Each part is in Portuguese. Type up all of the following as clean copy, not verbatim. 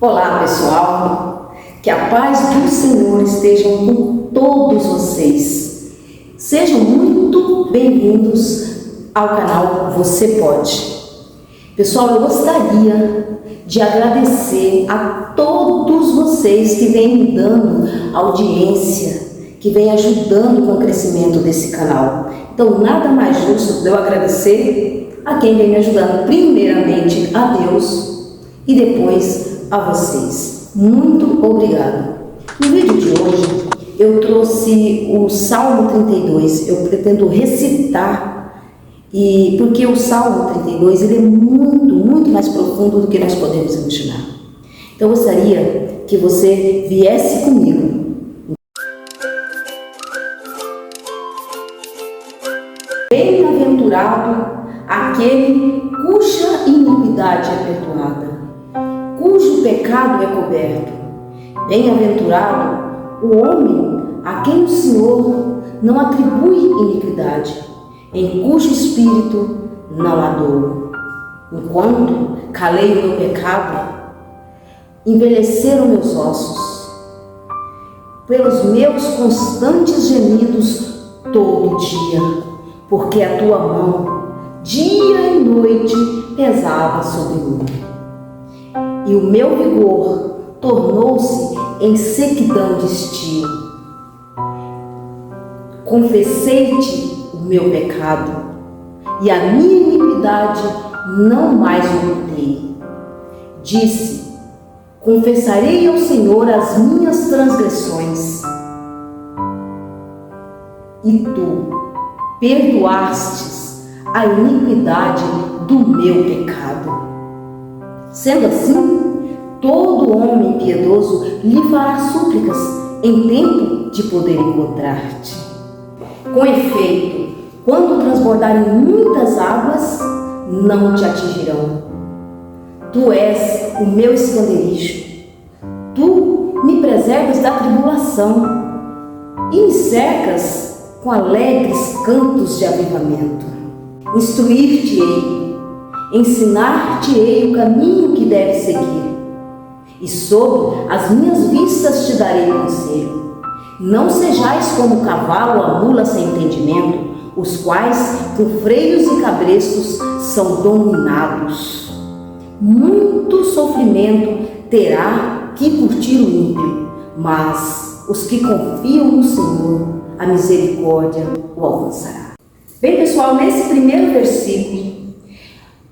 Olá, pessoal, que a paz do Senhor esteja com todos vocês. Sejam muito bem-vindos ao canal Você Pode. Pessoal, eu gostaria de agradecer a todos vocês que vêm me dando audiência, que vêm ajudando com o crescimento desse canal. Então, nada mais justo de eu agradecer a quem vem me ajudando, primeiramente a Deus e depois a vocês. Muito obrigado. No vídeo de hoje eu trouxe o Salmo 32. Eu pretendo recitar, porque o Salmo 32 ele é muito mais profundo do que nós podemos imaginar. Então eu gostaria que você viesse comigo. Bem-aventurado aquele cuja iniquidade é perdoada, cujo pecado é coberto. Bem-aventurado o homem a quem o Senhor não atribui iniquidade, em cujo espírito não há dolo. Enquanto calei o meu pecado, envelheceram meus ossos, pelos meus constantes gemidos todo dia, porque a tua mão, dia e noite, pesava sobre mim. E o meu vigor tornou-se em sequidão de estio. Confessei-te o meu pecado, e a minha iniquidade não mais ocultei. Disse: confessarei ao Senhor as minhas transgressões, e tu perdoastes a iniquidade do meu pecado. Sendo assim, todo homem piedoso lhe fará súplicas em tempo de poder encontrar-te. Com efeito, quando transbordarem muitas águas, não te atingirão. Tu és o meu esconderijo. Tu me preservas da tribulação e me cercas com alegres cantos de avivamento. Instruir-te-ei, ensinar-te-ei o caminho que deves seguir, e sob as minhas vistas te darei conselho. Não sejais como o cavalo ou a mula sem entendimento, os quais com freios e cabrestos são dominados. Muito sofrimento terá que curtir o ímpio, mas os que confiam no Senhor, a misericórdia o alcançará. Bem, pessoal, nesse primeiro versículo,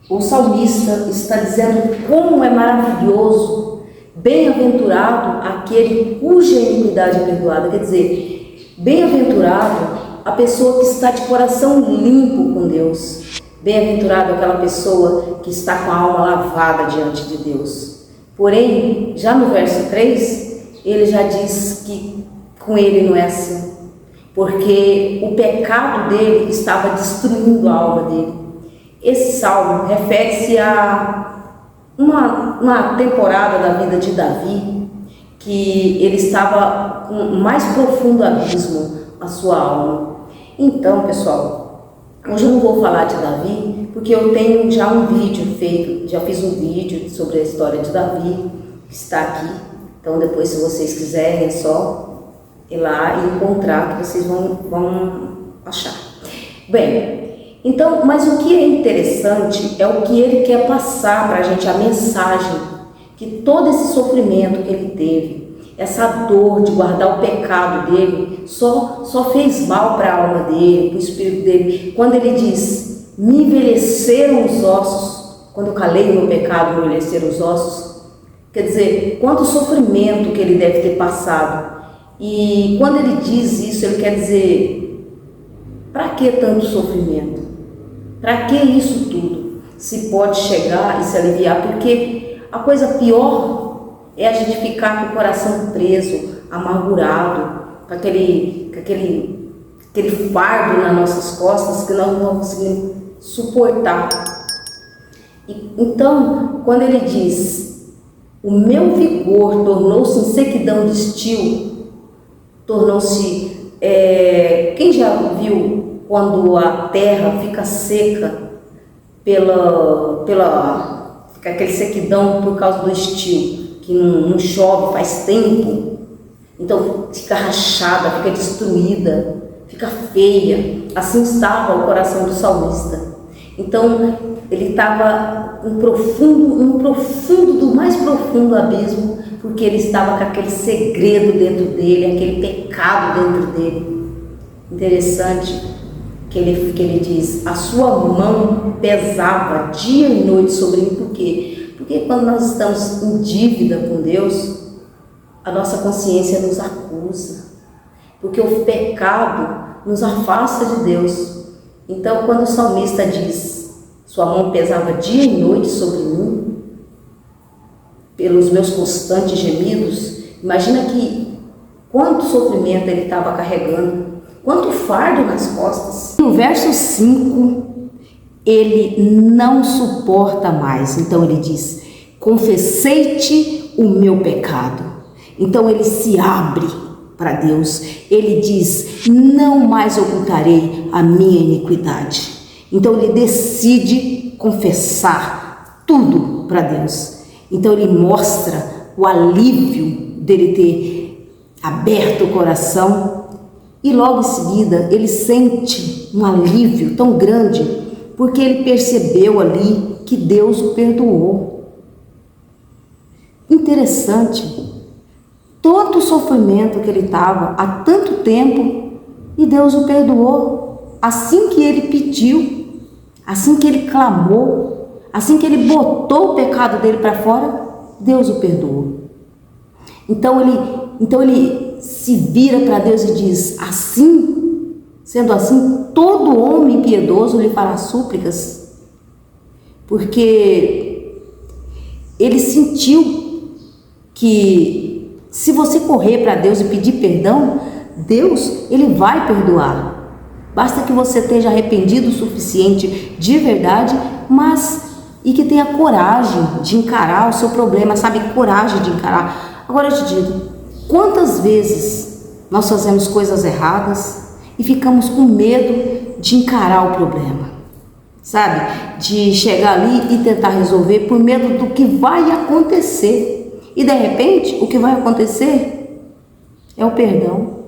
o salmista está dizendo como é maravilhoso, bem-aventurado aquele cuja iniquidade é perdoada. Quer dizer, bem-aventurado a pessoa que está de coração limpo com Deus. Bem-aventurado aquela pessoa que está com a alma lavada diante de Deus. Porém, já no verso 3, ele já diz que com ele não é assim, porque o pecado dele estava destruindo a alma dele. Esse salmo refere-se a uma temporada da vida de Davi, que ele estava com o mais profundo abismo a sua alma. Então, pessoal, hoje eu não vou falar de Davi, porque eu tenho já um vídeo feito, já fiz um vídeo sobre a história de Davi, que está aqui. Então, depois, se vocês quiserem, é só ir lá e encontrar, que vocês vão achar. Bem, então, mas o que é interessante é o que ele quer passar para a gente, a mensagem, que todo esse sofrimento que ele teve, essa dor de guardar o pecado dele, só fez mal para a alma dele, para o espírito dele. Quando ele diz, me envelheceram os ossos, quando eu calei o meu pecado, me envelheceram os ossos, quer dizer, quanto sofrimento que ele deve ter passado. E quando ele diz isso, ele quer dizer, para que tanto sofrimento? Para que isso tudo? Se pode chegar e se aliviar, porque a coisa pior é a gente ficar com o coração preso, amargurado, com aquele fardo nas nossas costas que nós não conseguimos suportar. Então, quando ele diz, o meu vigor tornou-se em sequidão de estio, tornou-se, quem já viu quando a terra fica seca fica aquele sequidão por causa do estio, que não chove faz tempo, então fica rachada, fica destruída, fica feia. Assim estava o coração do salmista. Então ele estava no profundo do mais profundo abismo, porque ele estava com aquele segredo dentro dele, aquele pecado dentro dele. Interessante que ele diz: a sua mão pesava dia e noite sobre mim. Por quê? Porque quando nós estamos em dívida com Deus, a nossa consciência nos acusa, porque o pecado nos afasta de Deus. Então, quando o salmista diz: sua mão pesava dia e noite sobre mim, pelos meus constantes gemidos, imagina que quanto sofrimento ele estava carregando, quanto fardo nas costas. No verso 5, ele não suporta mais. Então ele diz: confessei-te o meu pecado. Então ele se abre para Deus. Ele diz: não mais ocultarei a minha iniquidade. Então ele decide confessar tudo para Deus. Então ele mostra o alívio dele ter aberto o coração, e logo em seguida ele sente um alívio tão grande, porque ele percebeu ali que Deus o perdoou. Interessante, todo o sofrimento que ele estava há tanto tempo, e Deus o perdoou. Assim que ele pediu, assim que ele clamou, assim que ele botou o pecado dele para fora, Deus o perdoou. Então ele se vira para Deus e diz: assim, sendo assim, todo homem piedoso lhe fará súplicas, porque ele sentiu que se você correr para Deus e pedir perdão, Deus, ele vai perdoar. Basta que você esteja arrependido o suficiente de verdade, e que tenha coragem de encarar o seu problema, sabe? Coragem de encarar. Agora eu te digo, quantas vezes nós fazemos coisas erradas e ficamos com medo de encarar o problema, sabe? De chegar ali e tentar resolver por medo do que vai acontecer. E de repente, o que vai acontecer é o perdão,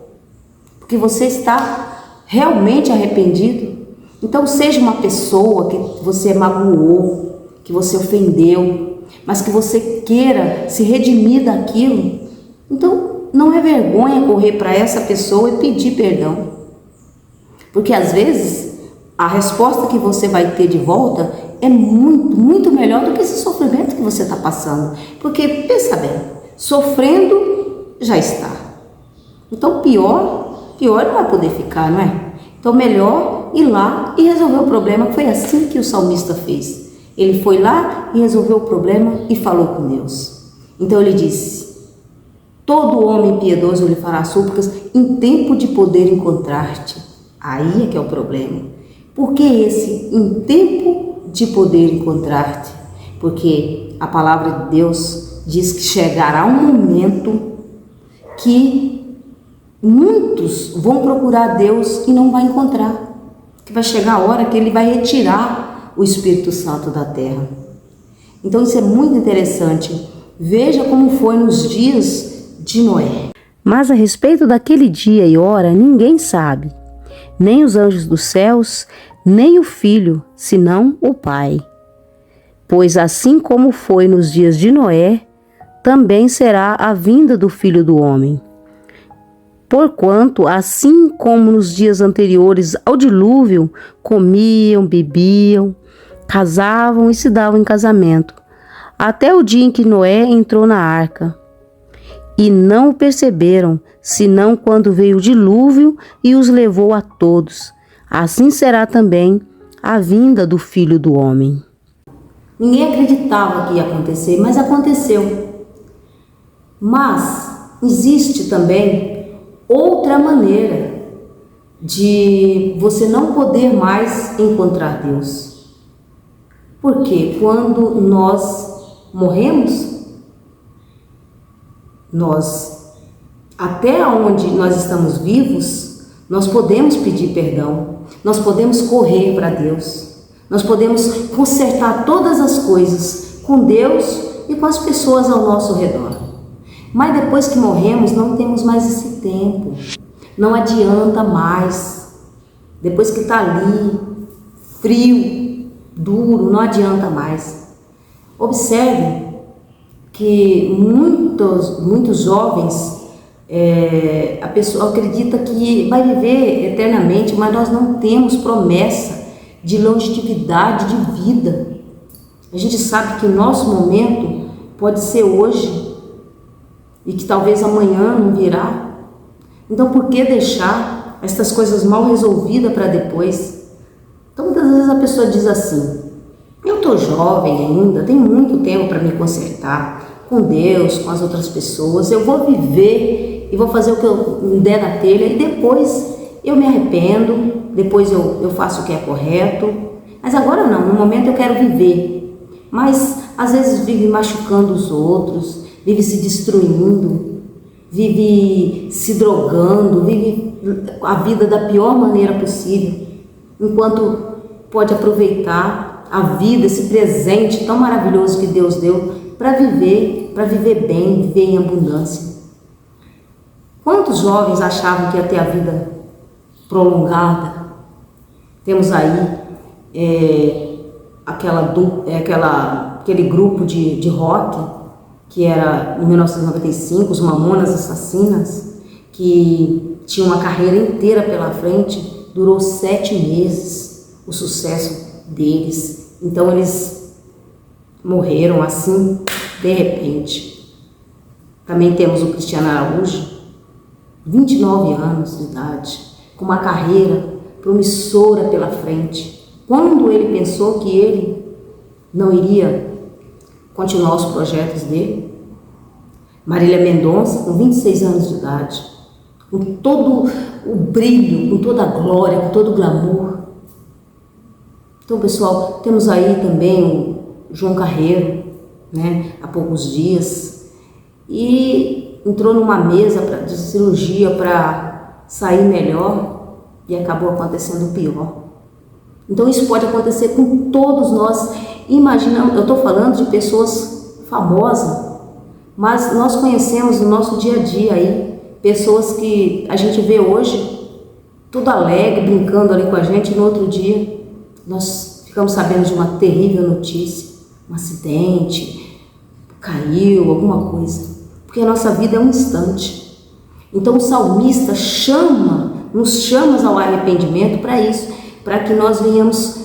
porque você está realmente arrependido. Então seja uma pessoa que você magoou, que você ofendeu, mas que você queira se redimir daquilo. Então não é vergonha correr para essa pessoa e pedir perdão, porque às vezes a resposta que você vai ter de volta é muito melhor do que esse sofrimento que você está passando. Porque pensa bem, sofrendo já está, então pior não vai poder ficar, não é? Então melhor ir lá e resolver o problema. Foi assim que o salmista fez. Ele foi lá e resolveu o problema e falou com Deus. Então ele disse: todo homem piedoso lhe fará súplicas em tempo de poder encontrar-te. Aí é que é o problema. Por que esse em tempo de poder encontrar-te? Porque a palavra de Deus diz que chegará um momento que muitos vão procurar Deus e não vai encontrar. Que vai chegar a hora que ele vai retirar o Espírito Santo da terra. Então isso é muito interessante. Veja como foi nos dias de Noé. Mas a respeito daquele dia e hora ninguém sabe, nem os anjos dos céus, nem o Filho, senão o Pai. Pois assim como foi nos dias de Noé, também será a vinda do Filho do Homem. Porquanto, assim como nos dias anteriores ao dilúvio, comiam, bebiam, casavam e se davam em casamento, até o dia em que Noé entrou na arca. E não o perceberam, senão quando veio o dilúvio e os levou a todos. Assim será também a vinda do Filho do Homem. Ninguém acreditava que ia acontecer, mas aconteceu. Mas existe também outra maneira de você não poder mais encontrar Deus. Porque quando nós morremos, até onde nós estamos vivos, nós podemos pedir perdão, nós podemos correr para Deus, nós podemos consertar todas as coisas com Deus e e com as pessoas ao nosso redor. Mas depois que morremos, não temos mais esse tempo. Não adianta mais. Depois que está ali, frio, duro, não adianta mais. Observe que muitos jovens, a pessoa acredita que vai viver eternamente, mas nós não temos promessa de longevidade de vida. A gente sabe que o nosso momento pode ser hoje e que talvez amanhã não virá. Então, por que deixar essas coisas mal resolvidas para depois? Então, muitas vezes a pessoa diz assim: eu estou jovem ainda, tenho muito tempo para me consertar com Deus, com as outras pessoas, eu vou viver e vou fazer o que eu me der na telha e depois eu me arrependo, depois eu faço o que é correto, mas agora não, no momento eu quero viver. Mas às vezes vive machucando os outros, vive se destruindo, vive se drogando, vive a vida da pior maneira possível, enquanto pode aproveitar a vida, esse presente tão maravilhoso que Deus deu para viver bem, viver em abundância. Quantos jovens achavam que ia ter a vida prolongada? Temos aí aquele grupo de rock que era em 1995, os Mamonas Assassinas, que tinha uma carreira inteira pela frente, durou 7 meses o sucesso deles. Então eles morreram assim, de repente. Também temos o Cristiano Araújo, 29 anos de idade, com uma carreira promissora pela frente. Quando ele pensou que ele não iria continuar os projetos dele? Marília Mendonça, com 26 anos de idade, com todo o brilho, com toda a glória, com todo o glamour. Então, pessoal, temos aí também o João Carreiro, há poucos dias, e entrou numa mesa de cirurgia para sair melhor e acabou acontecendo o pior. Então isso pode acontecer com todos nós. Imaginamos, eu estou falando de pessoas famosas, mas nós conhecemos no nosso dia a dia aí pessoas que a gente vê hoje tudo alegre, brincando ali com a gente, e no outro dia nós ficamos sabendo de uma terrível notícia, um acidente, caiu, alguma coisa, porque a nossa vida é um instante. Então o salmista nos chama ao arrependimento para isso, para que nós venhamos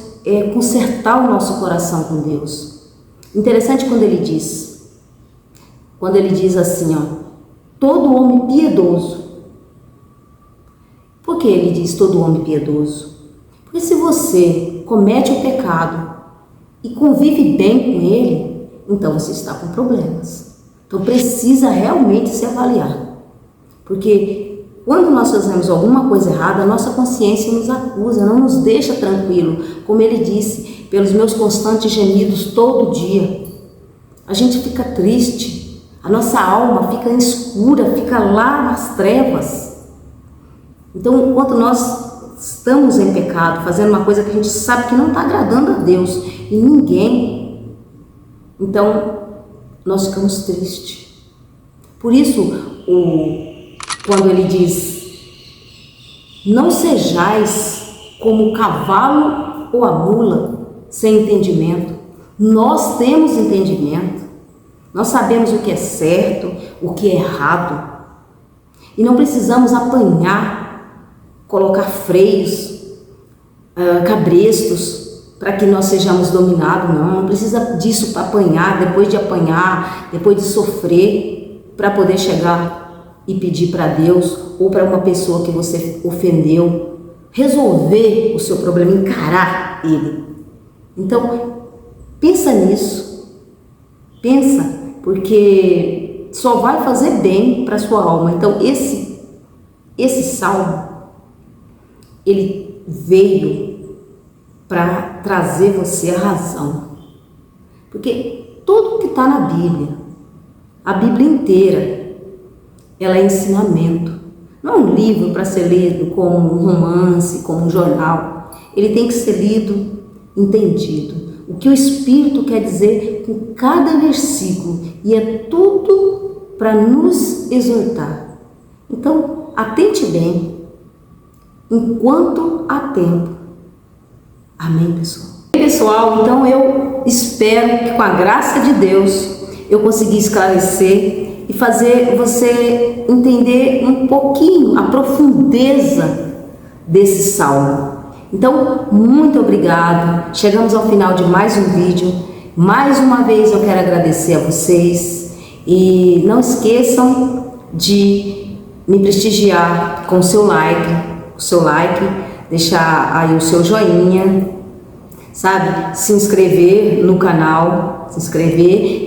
consertar o nosso coração com Deus. Interessante quando ele diz assim, todo homem piedoso. Por que ele diz todo homem piedoso? Porque se você comete o pecado e convive bem com ele, então você está com problemas. Então precisa realmente se avaliar. Porque quando nós fazemos alguma coisa errada, a nossa consciência nos acusa, não nos deixa tranquilo. Como ele disse, pelos meus constantes gemidos todo dia. A gente fica triste, a nossa alma fica escura, fica lá nas trevas. Então, enquanto nós estamos em pecado, fazendo uma coisa que a gente sabe que não está agradando a Deus e ninguém, então nós ficamos tristes. Por isso, quando ele diz: não sejais como o cavalo ou a mula sem entendimento. Nós temos entendimento, nós sabemos o que é certo, o que é errado, e não precisamos apanhar, colocar freios, cabrestos, para que nós sejamos dominados. Não precisa disso para apanhar, depois de sofrer, para poder chegar e pedir para Deus ou para uma pessoa que você ofendeu, resolver o seu problema, encarar ele. Então, pensa nisso, porque só vai fazer bem para a sua alma. Então, esse salmo, ele veio para trazer você a razão, porque tudo que está na Bíblia, a Bíblia inteira, ela é ensinamento. Não é um livro para ser lido como um romance, como um jornal. Ele tem que ser lido, entendido. o que o Espírito quer dizer com cada versículo, e é tudo para nos exortar. Então, atente bem, enquanto há tempo. Amém, pessoal? Pessoal, então eu espero que com a graça de Deus eu consegui esclarecer e fazer você entender um pouquinho a profundeza desse salmo. Então, muito obrigado. Chegamos ao final de mais um vídeo. Mais uma vez eu quero agradecer a vocês e não esqueçam de me prestigiar com o seu like, deixar aí o seu joinha, sabe? Se inscrever no canal,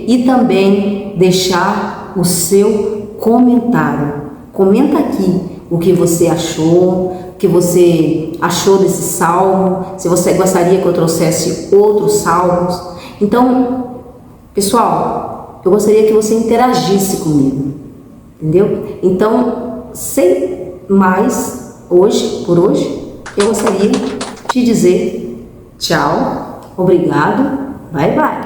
e também deixar o seu comentário. Comenta aqui o que você achou, o que você achou desse salmo, se você gostaria que eu trouxesse outros salmos. Então, pessoal, eu gostaria que você interagisse comigo, entendeu? Então, sem mais, por hoje, eu gostaria de dizer tchau, obrigado, bye bye.